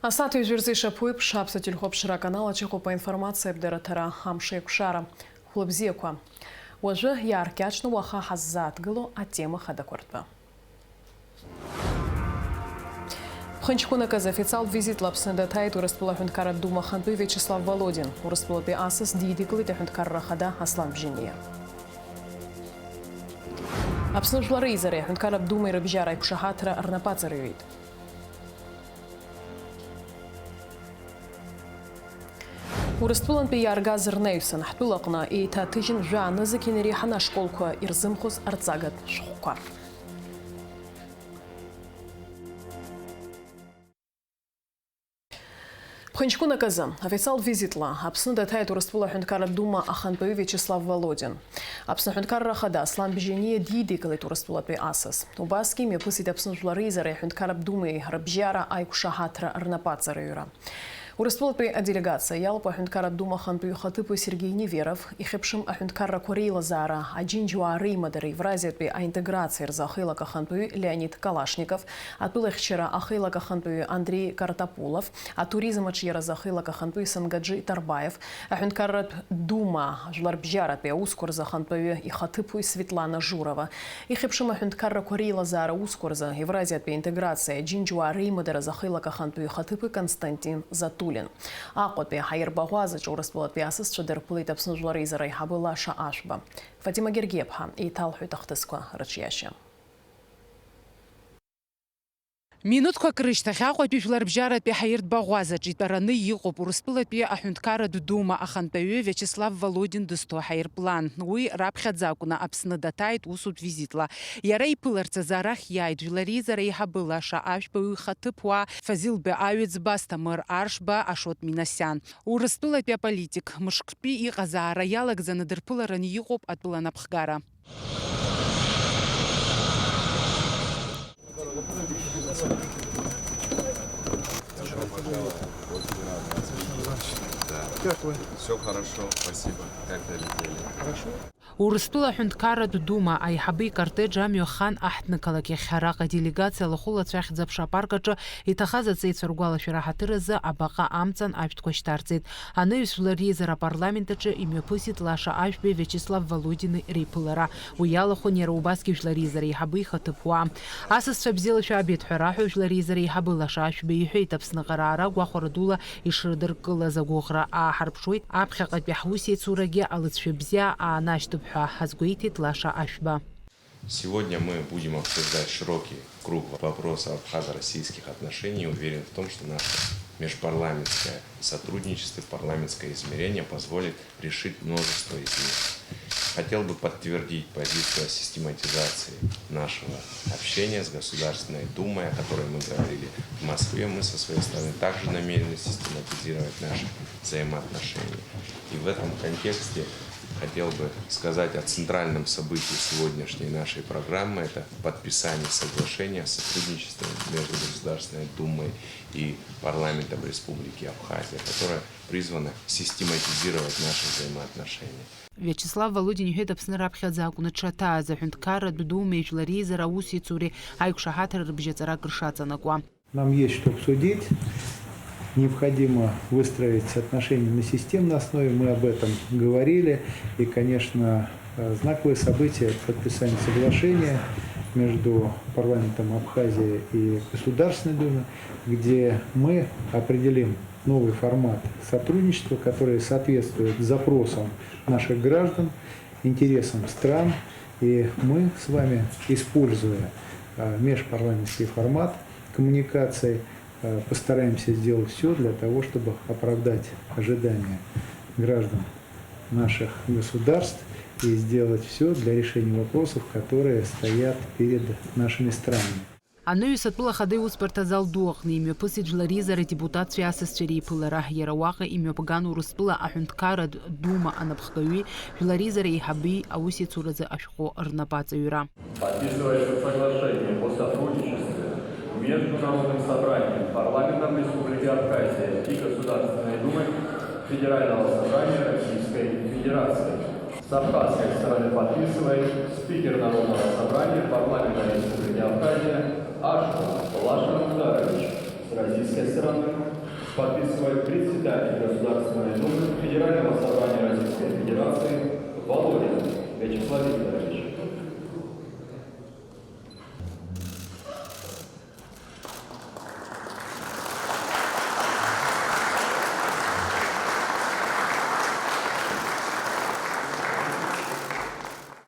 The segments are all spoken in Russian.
Асату жирзы шапуып шапса тюльхоп шира канала чехопа информация бдератара хамшек шара хлопзеква. Уже яркячно уаха хаззат гыло, а тема хадакортба. Ханчкуна каз официал визит лапсендатайт у Республиканкара Дума Ханпы Вячеслав Володин. У Республики Асас дидиклы технкара хада Аслан Бжения. Абснужлары изаре ханкара Дума и Рабжара и Кушахатра Арнапацаревит. У Республикан пиярга зернейсан хтулакна и татыжин жана закинери хана школка ирзымхус арцагат шхукар. Ханчкуна каза официал визитла Апсны датайт у Республиканкара Дума Аханпы Вячеслав Володин. Апсны ханкара хада Аслан Бжения дидиклы у Республики Асас. У баски ми пусит абснужлары изаре ханкара Думы Рабжара Айкушахатра Арнапацаревира. У Республики делегация ялпа хюнткара Дума Ханпы Хатыпы Сергей Неверов и хепшим ахюнткара Курейла Зара Аджинджуа Реймадары в разетпе о интеграции Рзахилака Ханпы Леонид Калашников, от Пылахчера Ахилака Ханпы Андрей Картапулов, от туризма Чьера Захилака Ханпы Сангаджи Тарбаев, ахюнткара Дума Жларбжаратпе Ускорза Ханпы и Хатыпы Светлана Журова, и хепшим ахюнткара Курейла Зара Ускорза и в разетпе интеграция Аджинджуа Реймадара Захилака Ханпы Хатыпы Константин Затулин. Акотпе хайр багуаза у Республики Асас чедер плит абснужлары изарай хабыла шаашба. Фатима Гергебха и талху тахтысква рачьяща. Минутка крышта хакотпе Жларбжаратпе хайр багуаза читараны йыкоп у Республики Ахюнткара Дума Аханпы Вячеслав Володин дысто хайр план. Уи рапхадзакуна Апсны датайт усуп визитла. Ярай пыларца зарах яйд Жлари зарай хабыла шаашба уи хатыпуа Фазилбе Авиц Бастамыр Аршба Ашот Минасян. У Республики политик мышкпи и казара ялак за надырпыларан йыкоп атпыла напхгара. Как вы? Все хорошо, спасибо. Как долетели? Хорошо. У Республиканкара Дума айхабы кортежа мёхан ахтныкалаки харака делегация лохула цвяхзап шапаркача и тахаза цейцургуала фирахатырыза абака амцан апткоштарцит. Аны Жлари зара парламентача имя пысит лаша ашбе Вячеслав Володин рейпылара. Уяла хонера убаски Жлари зара айхабы хатыпуа. Асас шабзила шабет хураху Жлари зара айхабы лаша ашбе юхейт апснагарара гуахорадула и шрдыркыла загохра а харпшуит апхакат бяхуси цураге алыцшебзя а наштуб. Сегодня мы будем обсуждать широкий круг вопросов абхазо-российских отношений. Уверен в том, что наше межпарламентское сотрудничество, парламентское измерение позволит решить множество из них. Хотел бы подтвердить позицию о систематизации нашего общения с Государственной Думой, о которой мы говорили в Москве. Мы со своей стороны также намерены систематизировать наши взаимоотношения. И в этом контексте хотел бы сказать о центральном событии сегодняшней нашей программы. Это подписание соглашения о сотрудничестве между Государственной Думой и парламентом Республики Абхазия, которое призвано систематизировать наши взаимоотношения. Вячеслав Володин юхет Апсны рапхадзакуна чата за хюнткара Думе Жлари зара уси цури Айкушахатра Рабжецара крышацанаква. Нам есть что обсудить. Необходимо выстроить отношения на системной основе, мы об этом говорили. И, конечно, знаковое событие – подписание соглашения между парламентом Абхазии и Государственной Думой, где мы определим новый формат сотрудничества, который соответствует запросам наших граждан, интересам стран. И мы с вами, используя межпарламентский формат коммуникации, постараемся сделать все для того, чтобы оправдать ожидания граждан наших государств и сделать все для решения вопросов, которые стоят перед нашими странами. Анною сатпыла хады успартазал дуахны имя пысит Жлари зара депутат свясас черей пылара яrawаха имя пагану Республика Ахюнткара Дума анапхгауи Жлари зара и хаби ауси цуразы ашхо арнапацаюра. Подписывается соглашение о сотрудничестве между Народным собранием, парламентом Республики Абхазия и Государственной Думой Федерального собрания Российской Федерации. С абхазской стороны подписывает спикер Народного собрания парламента Республики Абхазия Ашот Лашан Мухтарович. С российской стороны Подписывает председатель Государственной Думы Федерального собрания Российской Федерации Володин Вячеслав Викторович.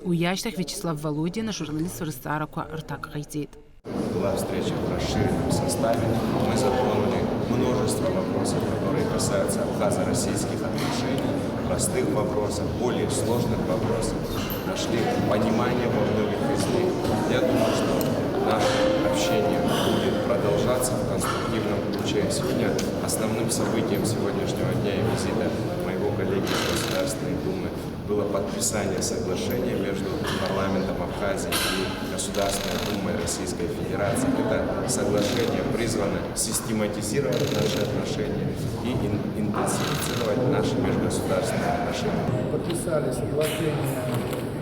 У ящах Вячеслав Володин, журналист Рыстараку Артак Гайдит. Была встреча в расширенном составе. Мы затронули множество вопросов, которые касаются абхазо-российских отношений, простых вопросов, более сложных вопросов. Нашли понимание во многих из них. Я думаю, что наше общение будет продолжаться в конструктивном ключе. Сегодня основным событием сегодняшнего дня и визита моего коллеги из Государственной Думы было подписание соглашения между парламентом Абхазии и Государственной Думой Российской Федерации. Это соглашение призвано систематизировать наши отношения и интенсифицировать наши межгосударственные отношения. Подписали соглашение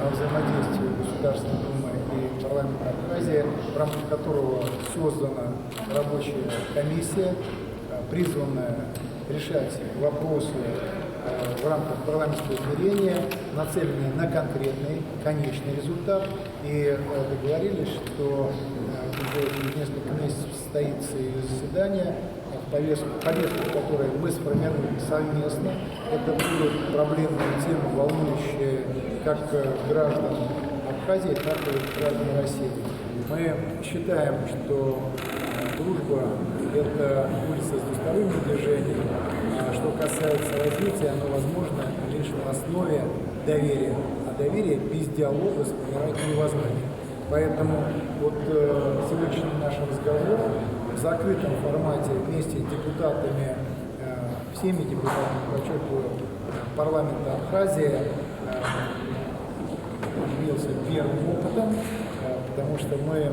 о взаимодействии Государственной Думы и парламента Абхазии, в рамках которого создана рабочая комиссия, призванная решать вопросы в рамках парламентского измерения, нацеленные на конкретный, конечный результат. И договорились, что уже через несколько месяцев состоится ее заседание, повестку, которую мы сформируем совместно. Это будут проблемные темы, волнующие как граждан Абхазии, так и граждан России. Мы считаем, что дружба – это улица с двусторонним движением. Что касается развития, оно возможно лишь на основе доверия. А доверие без диалога сформировать невозможно. Поэтому вот сегодняшний наш разговор в закрытом формате вместе с депутатами, всеми депутатами, подчеркиваю, парламента Абхазии явился первым опытом, потому что мы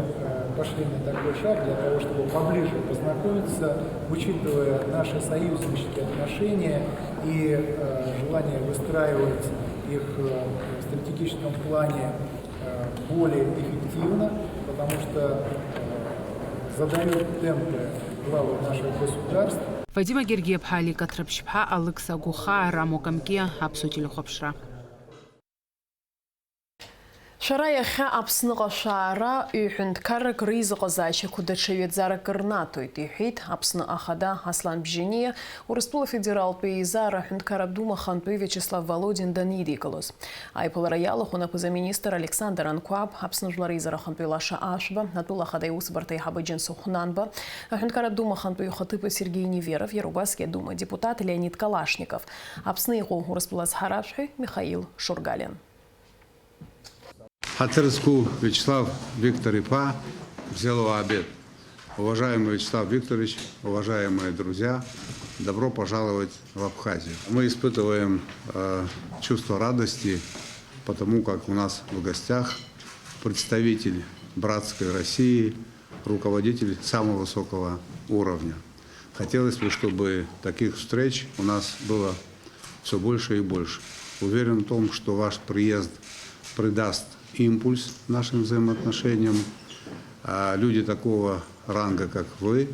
пошли на такой шаг для того, чтобы поближе познакомиться, учитывая наши союзнические отношения и желание выстраивать их в стратегическом плане более эффективно, потому что задают темпы главы наших государств. Вадима Гергиев, Халика Трапшпха, Алекса Гуха, Рамо Камкия, Апсутилю Хопшра. Шарая ха апсныға шара үйхінд кәрік ризығы зайшы күдішевет зары кірнату етейхейд апсны ахада Аслан Бжение у Республика Федерал Пейзара хүнд Карабдума Ханпы Вячеслав Володин Даниди кылыз. Айпыл раялы хунапы заминистр Александр Анкуаб апсны жлары изара Ханпы Лаша Ашба надула хада иус бартай хабы джинсу хунанба хүнд Карабдума Ханпы Хатыпы Сергей Неверов Ярубаске дума депутат Леонид Калашников апсны его у Республика Харабшхи Михаил Шургалин. Хатырску Вячеслав Викторович взял обед. Уважаемый Вячеслав Викторович, уважаемые друзья, добро пожаловать в Абхазию. Мы испытываем чувство радости, потому как у нас в гостях представитель братской России, руководитель самого высокого уровня. Хотелось бы, чтобы таких встреч у нас было все больше и больше. Уверен в том, что ваш приезд придаст импульс нашим взаимоотношениям. Люди такого ранга, как вы,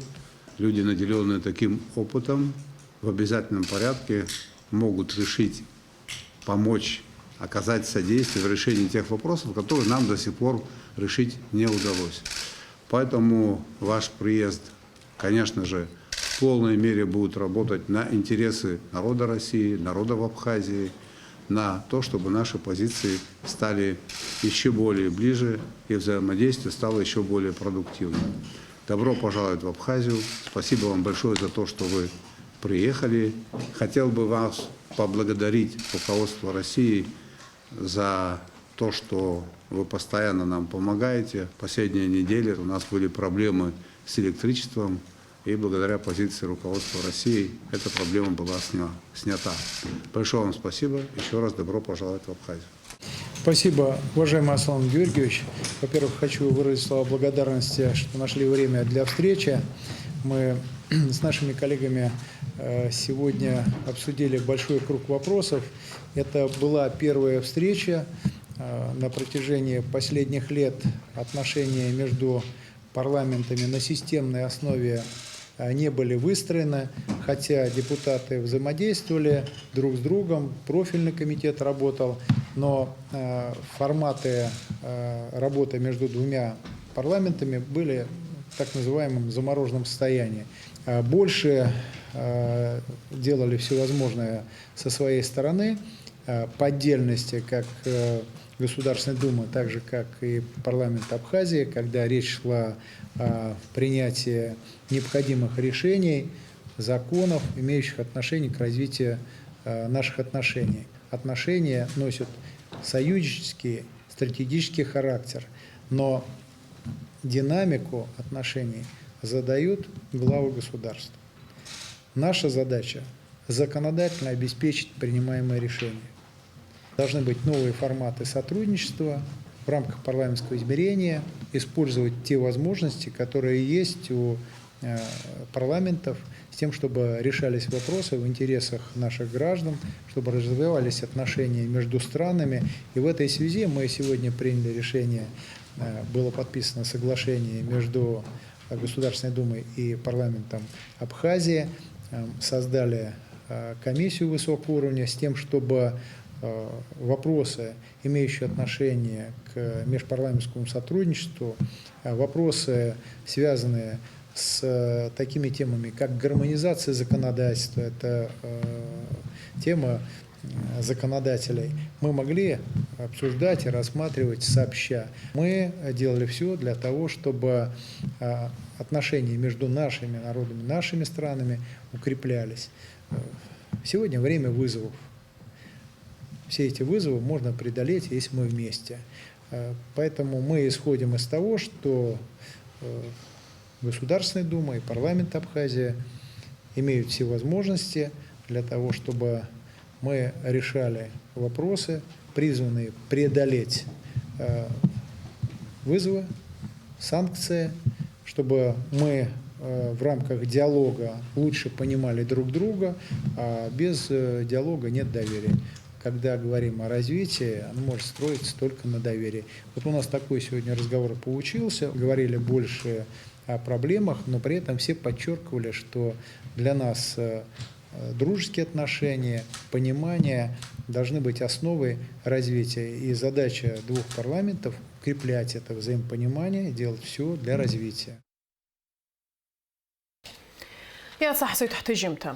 люди, наделенные таким опытом, в обязательном порядке могут решить, помочь, оказать содействие в решении тех вопросов, которые нам до сих пор решить не удалось. Поэтому ваш приезд, конечно же, в полной мере будет работать на интересы народа России, народа в Абхазии, на то, чтобы наши позиции стали еще более ближе и взаимодействие стало еще более продуктивным. Добро пожаловать в Абхазию. Спасибо вам большое за то, что вы приехали. Хотел бы вас поблагодарить руководство России за то, что вы постоянно нам помогаете. Последние недели у нас были проблемы с электричеством. И благодаря позиции руководства России эта проблема была снята. Большое вам спасибо. Еще раз добро пожаловать в Абхазию. Спасибо, уважаемый Аслан Георгиевич. Во-первых, хочу выразить слова благодарности, что нашли время для встречи. Мы с нашими коллегами сегодня обсудили большой круг вопросов. Это была первая встреча. На протяжении последних лет отношения между парламентами на системной основе не были выстроены. хотя депутаты взаимодействовали друг с другом, профильный комитет работал, но форматы работы между двумя парламентами были в так называемом замороженном состоянии. Больше делали все возможное со своей стороны, по отдельности, как Государственная Дума, так же, как и парламент Абхазии, когда речь шла о принятии необходимых решений, законов, имеющих отношение к развитию наших отношений. Отношения носят союзнический, стратегический характер, но динамику отношений задают главы государств. Наша задача – законодательно обеспечить принимаемые решения. Должны быть новые форматы сотрудничества в рамках парламентского измерения, использовать те возможности, которые есть у парламентов, с тем, чтобы решались вопросы в интересах наших граждан, чтобы развивались отношения между странами. И в этой связи мы сегодня приняли решение, было подписано соглашение между Государственной Думой и парламентом Абхазии, создали комиссию высокого уровня с тем, чтобы вопросы, имеющие отношение к межпарламентскому сотрудничеству, вопросы, связанные с такими темами, как гармонизация законодательства, это тема законодателей, мы могли обсуждать и рассматривать сообща. Мы делали все для того, чтобы отношения между нашими народами, нашими странами укреплялись. Сегодня время вызовов. Все эти вызовы можно преодолеть, если мы вместе. Поэтому мы исходим из того, что Государственная Дума и парламент Абхазии имеют все возможности для того, чтобы мы решали вопросы, призванные преодолеть вызовы, санкции, чтобы мы в рамках диалога лучше понимали друг друга, а без диалога нет доверия. Когда говорим о развитии, оно может строиться только на доверии. Вот у нас такой сегодня разговор получился, говорили больше о проблемах, но при этом все подчеркивали, что для нас дружеские отношения, понимание должны быть основой развития. И задача двух парламентов – укреплять это взаимопонимание, делать все для развития. يا صحصي تحت جمتها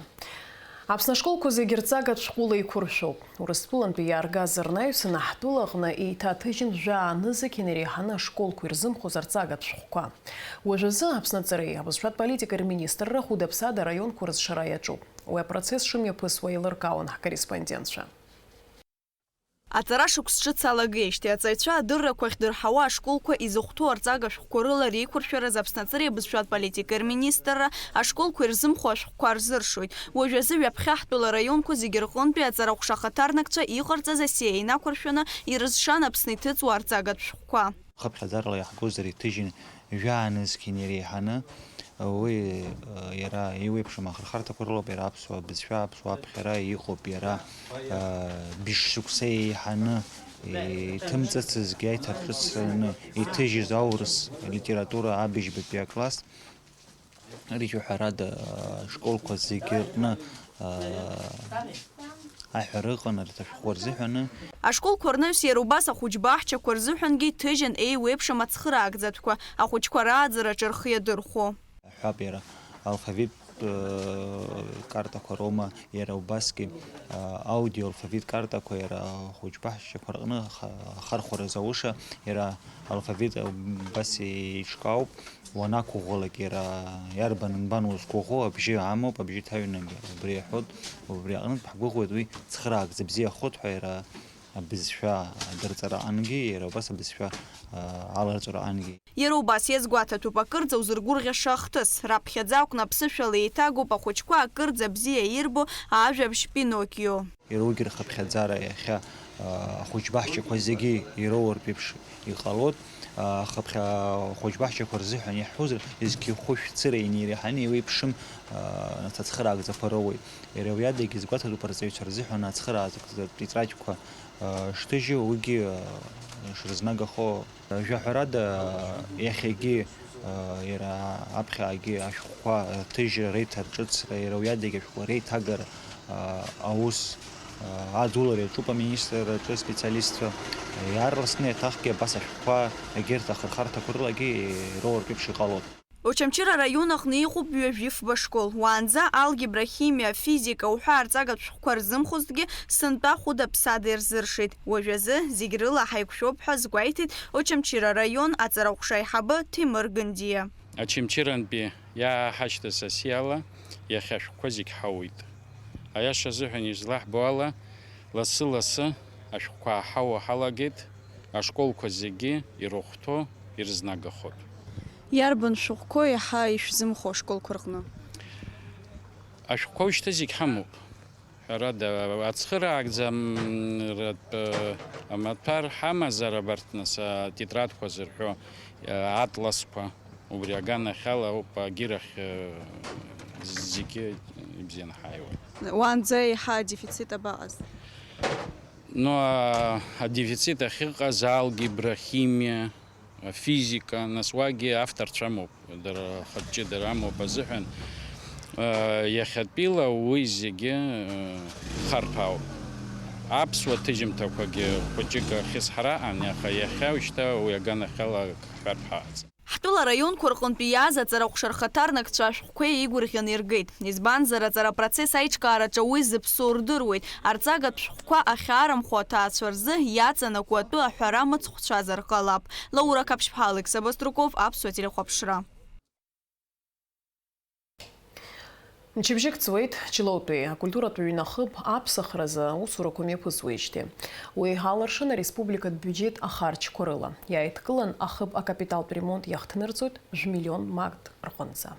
عبسنا شكول كوزي جرتزاقة شكولي كورشو ورسبولن بيارغا زرنايو سنحدولغنا إي تاتيجن جا نزكي نريحانا شكول كويرزم خوزرتزاقة شكوكا وجزا عبسنا تزري عبسشات политика министр рахуда псада район курс шараячу уэ процесс шумя пысвой лыркаун корреспондентша. Аҵара шықәсҿыц алагеижьҭеи аҵаҩцәа адыррақәа ахьдырҳауа ашколқәа изыхәҭоу арҵага шәҟәқәа рыла реиқәыршәараз Аԥсны аҵареи абызшәатә политика рминистрра ашколқәа ирзымхо ашәҟәқәа рзыршоит. Уажәазы ҩаԥхьа ҳтәыла раионқәа зегьы рҟынтәи аҵарахәша ахаҭарнакцәа иҟарҵаз асиа инақәыршәаны ирызшан Аԥсны иҭыҵуа арҵагатә шәҟәқәа. Хыԥхьаӡарала иаҳгозар иҭыжьын жәаанызқьын иреиҳаны уи иара иуеиԥшым ахырхарҭақәа рылоуп, иара аԥсуа бызшәа, аԥсуа аԥхьара иҟоуп, иара бишшықәса еиҳаны иҭымҵыцызгьы аиҭархысраны иҭыжьыз аурыс литература абыжьбатәи акласс ричу ҳәарада школқәа зегьы рҟны аҳәара ыҟан арҭ ашәҟәқәа рзыҳәаны. Ашколқәа рнаҩс иара убас ахәыҷ баҳчақәа рзыҳәангьы иҭыжьын еиуеиԥшым ацхыраагӡатәқәа ахәыҷқәа рааӡараҿы рхы иадырхәо. Ҳәап иара алфавит картақәа роума, иара убасгьы аудио алфавит картақәа иара ахәыҷ баҳчақәа рҟны ахархәара зауша, иара алфавит убас еиҿкаауп. Уанақәыӷәӷәалак иара иарбан нбан узқәыӷәӷәо абжьы амоуп, абжьы ҭаҩны убри аҳәоит, убри аҟнытә ҳгәыӷуеит уи цхыраагӡа бзиа ахәыҭ ҳәа иара абызшәа адырҵараҟангьы, иара убас абызшәа аларҵараҟангьы. Иара убас иазгәаҭатәуп акырӡа узыргәырӷьаша ахҭыс, раԥхьаӡа акәны аԥсышәала еиҭагоуп ахәыҷқәа акырӡа бзиа ирбо ажәабжь Пиноккио. Иара уигьы рхыԥхьаӡара иахьа ахәыҷ баҳчақәа зегьы ироуартә еиԥш иҟалоит. Ахәыҷ баҳчақәа рзыҳәан иаҳҳәозар изқьыхәхәы шәцыра иниреиҳаны иуеиԥшым ацхыраагӡақәа роуеит. Иара уи адагьы изгәаҭатәуп арҵаҩцәа рзыҳәан ацхыраагӡатә тетрадқәа шҭыжьу уигьы шрызнагахо. Жәаҳәарада иахьагьы иара аԥхьаагьы ашәҟәқәа ҭыжьра реиҭарҿыцра, иара уи адагь ашәҟәқәа реиҭагара аус адулара иаҿуп аминистрраҿы специалистцәа. Иаарласны еиҭахгьы абас ашәҟәқәа егьырҭ ахырхарҭақәа рылагьы ироуртә еиԥш иҟалоит. Очамчыра район аҟны иҟоуп ҩажәифба школ. Уаанӡа алгебра, химиа, физика уҳәа арҵагатә шәҟәқәа рзымхозҭгьы сынтәа хәыда-ԥсада ирзыршеит. Уажәазы зегь рыла ҳаиқәшәоуп ҳәа згәеиҭеит Очамчыра район аҵараҟәша аиҳабы Ҭемыр Гындиа. Очамчырантәи иааҳашьҭыз асиала иахьа ашәҟәқәа зегь ҳауит. Аиаша азыҳәан излаҳбо ала, лассы-лассы ашәҟәқәа ааҳауа ҳалагеит, ашколқәа зегьы ирыхәҭо, ирзнагахоит. Иарбан шәҟәқәа иаҳа ишәзымхо ашколқәа рҟны? Ашәҟәқәа уажәшьҭа зегь ҳамоуп. Ҳәарада, ацхыраагӡамратә амаҭәар ҳамазар абарҭ нас атетрадқәа зырҳәо атласқәа, убри аганахьала ауп агьирахь зегьы ибзианы ҳааиуеит. Уаанӡа иаҳа адефицит абаҟаз? Ну, адефицит ахьыҟаз алгебра, химиа, физика, нас уагьы авторцәа амоуп, дара хатәҷыдара амоуп азыҳәан иахьатәиала уи зегьы харҭәаауп. Аԥсуа ҭыжьымҭақәагьы хәыҷык ахьызҳараҟан, аха иахьа уажәшьҭа уи аганахьала ҳәарҭәааӡам. Ҳтәыла раионқәа рҟынтәи иааз аҵараҟәша рхаҭарнакцәа ашәҟәқәа еигәырӷьаны иргеит. Избанзар аҵара процесс аиҿкаараҿы уи зыԥсоу рдыруеит. Арҵагатә шәҟәқәа ахьаарымхәо аҭаацәа рзы иаҵанакуа атәы аҳәара мыцхәцәазар ҟалап. Лаура Каԥшьԥҳа, Алекса Баструков, Аԥсуа телехәаԥшра. Мчыбжьык цуеит Чилоутәи акультуратә ҩнахыԥ аԥсахразы аусурақәа мҩаԥысуеижьҭеи. Уи иҳаларшын ареспубликатә бюџьет ахарџьқәа рыла. Иааидкылан ахыԥ акапиталтә ремонт иахҭнырҵоит жәмиллион марк рҟынӡа.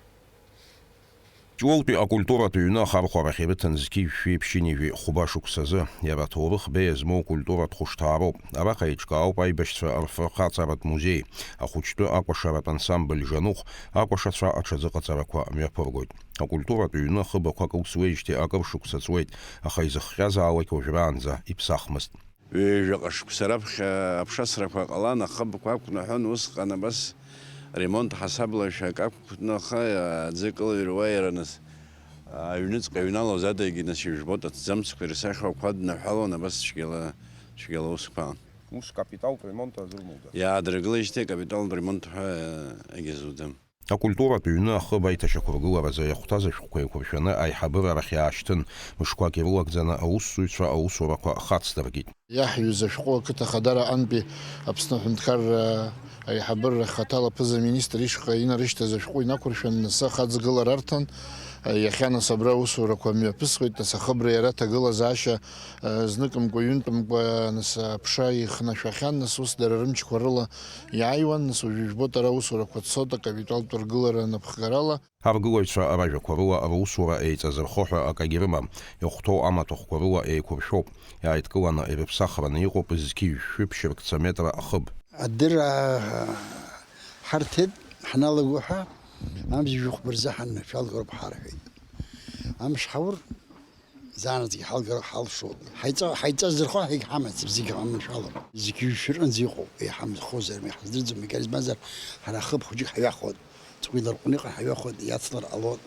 Чилоутәи акультуратә ҩны ахархәарахь ирыҭан зқьи-жәшәи ԥшьынижәи хәба шықәсазы иара аҭоурых беиа змоу акультуратә хәышҭаароуп. Араҟа еиҿкаауп аибашьцәа рфырхаҵаратә музеи, ахәыҷтәы акәашаратә ансамбль Жанух, акәашацәа аҽазыҟаҵарақәа мҩаԥыргоит. Акультуратә ҩны хыбақәак ус-уеижьҭеи акыр шықәса ҵуеит, аха изыхҟьазаауагь уажәраанӡа иԥсахмызт. Ҩажәаҟа шықәса раԥхьа аԥшасрақәа ҟалан, ахыбқәа ақәнаҳәон, усҟан абас ремонт ҳасаблашәак ақәкәтәнаха аӡы кылҩруа иараныз аҩныҵҟа иҩналоз адагьы нас ижәбоит аҭӡамцқәа ирсахьақәа днаҳәалон, абас цәгьала усқәа. Ус капиталтә ремонт азырмоуда. Иаадыргылеижьҭеи капиталтә ремонт ҳәа агьазуӡам. Акультуратә ҩны ахыб аиҭашьақәыргыларазы иахәҭаз ашәҟәқәа еиқәыршәаны аиҳабыра рахь иаашьҭын, мышқәак ирылагӡаны аусзуҩцәа аусурақәа хацдыркит. Иаҳҩыз ашәҟәы ақыҭа Ахадара антәи Аԥсны аҳәынҭқарра аиҳабыра хаҭала ԥыза-министр ишҟа инарышьҭыз ашәҟәы инақәыршәан, нас ахаҵгылара арҭан. Иахьа нас абра аусурақәа мҩаԥысуеит, нас ахыбра иара аҭагылазаашьа зныкымкәа ҩынтәымкәа нас аԥша ихнашәахьан, нас ус дара рымчқәа рыла иааиуан, нас уажәы ижәбоит ара аусурақәа цоит акапиталтә ргылара напхгарала. Аргылаҩцәа аражәақәа рыла русура еиҵазырхо ҳәа акагьы рымам. Ихәҭоу амаҭәахәқәа рыла еиқәыршәоуп. Иааидкыланы ирыԥсахраны иҟоуп зқьи-жәшәи ԥшьыркцаметра ахыб. Адырра ҳарҭеит ҳналаго ҳәа амш жәохәбырзы ҳаншәалгароуп ҳарҳәеит. Амш ҳаур заанаҵгьы ҳалшоит. Ҳаиҵазырхо ҳамаӡам зегьы ҳаманшәалоуп. Зқьи-жәшәи рҟынӡа иҟоуп, иҳамхозар, иҳаздырӡом, егьарызмазар ҳара ахыб хәыҷык ҳаҩахоит. Ҵҟәила рҟны иҟан ҳаҩахоит, иацлар ҟалоит.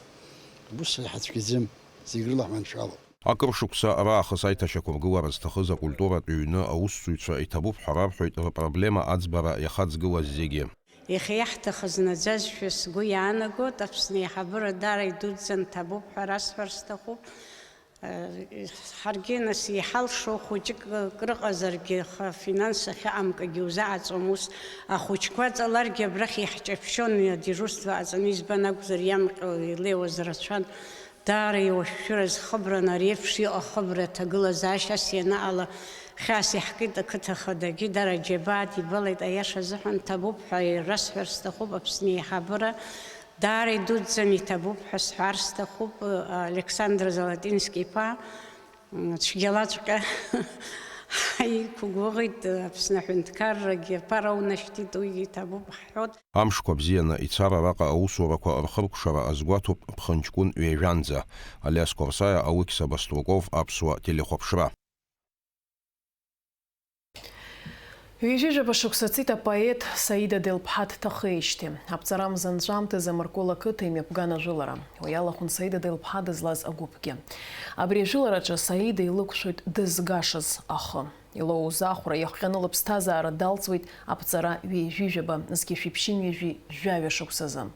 Ус ҳацәгьаӡам, зегьы рыла ҳманшәалоуп. Акыр шықәса араахыс аиҭашьақәыргылара зҭахыз акультуратә ҩны аусзуҩцәа иҭабуп ҳәа рарҳәоит рпроблема аӡбара иахаҵгылаз зегьы. Иахьа иаҳҭахыз наӡазшәа сгәы иаанагоит, Аԥсны аиҳабыра даара идуӡӡан ҭабуп ҳәа расҳәар сҭахуп. Ҳаргьы нас иҳалшо хәыҷык крыҟазаргьы финанс ахьаҟамкагьы узаҟаҵом, ус ахәыҷқәа ҵаларгьы абрахь иаҳҷаԥшьон адежурство аҵаны, избан акәзар иамҟьо илеиуаз рацәан. Даара иуашәшәыраз хыбраны ари еиԥш иҟоу ахыбра аҭагылазаашьас ианаала хьаас иаҳкит ақыҭа Ахадагьы, дара џьабаа дибалеит, аиаша азыҳәан ҭабуп ҳәа расҳәар сҭахуп. Аԥсны аиҳабыра даара идуӡӡан иҭабуп ҳәа сҳәар сҭахуп. Александр Золотински-иԥа цәгьалаҵәҟьа ҳаиқәгәыӷит, Аԥсны аҳәынҭқаррагьы аԥара аунашьҭит, уигьы иҭабуп ҳҳәот. Амшқәа бзианы ицар араҟа аусурақәа рхыркәшара азгәаҭоуп ԥхынҷкәын ҩажәанӡа. Алиас Корсаиа, Алекса Баструков, Аԥсуа телехәаԥшра. Вижижа башуксацита поэт Саида Делпхат Тахеишти. Абцарам занджамты замаркола кытыми пгана жилара. Уялахун Саида Делпхат излаз агупки. Абри жиларача Саида илыкшует дызгашыз ахы. Илоу захура яхьянылып стазара далцуит абцара вижижаба зкишипшин вижи жаве шуксаза.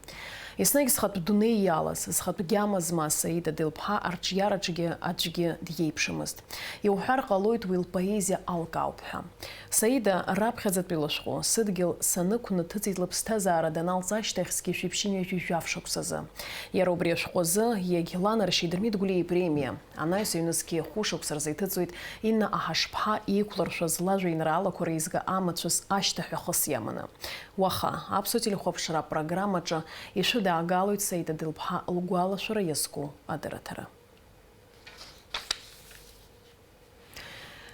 Еснагь схату дунеи иалаз, схату гьамазма Саида Делпха арҿиараҿгьы аӡәгьы диеиԥшымызт. Иуҳәар ҟалоит уи лпоезиа алкаауп ҳәа. Саида раԥхьаӡатәи лышәҟәы сыдгьыл санықәны ҭыҵит лыԥсҭазаара даналҵ ашьҭахь зқьышәиԥшьынҩажәи жәафшықәсазы. Иара убри ашәҟәы азы иагь ланаршьеи Дырмит Гәлиа ипремиа. Анаҩс аҩнызқьи хәышықәса рзы иҭыҵуеит Инна Аҳашԥҳа иқәлыршәыз лажәеинраалақәа реизга амацәыс ашьҭахь ахыс иаманы. Уаха аԥсуа телехәаԥшра апрограммаҿы ишәыдаагалоит Саида Делпха лгәалашәара иазку адырраҭара.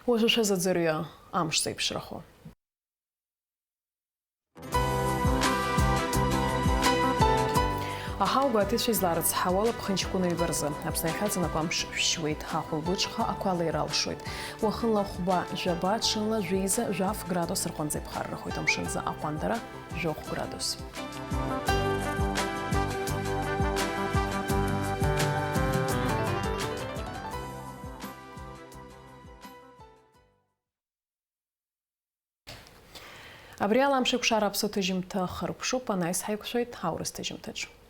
Уажәы шәазыӡырҩы амш зеиԥшрахо. Аҳауга аҭыцәа изларыцҳауа лаԥхынҷкәына ҩбарзы. Аԥсны иахьаҵанакуа амш шәшьуеит, ҳахәылбыҽха ақәала иралшоит. Уахынла хәба жәаба, ҽынла жәеиза, жәаф градус рҟынӡа иԥхаррахоит. Амшынзы аҟәандара жәохә градус. Абри ала амш еиқәшара аԥсуа ҭыжьымҭа хыркәшоуп, анаҩс ҳаиқәшәоит ҳаурыс ҭыжьымҭаҿ.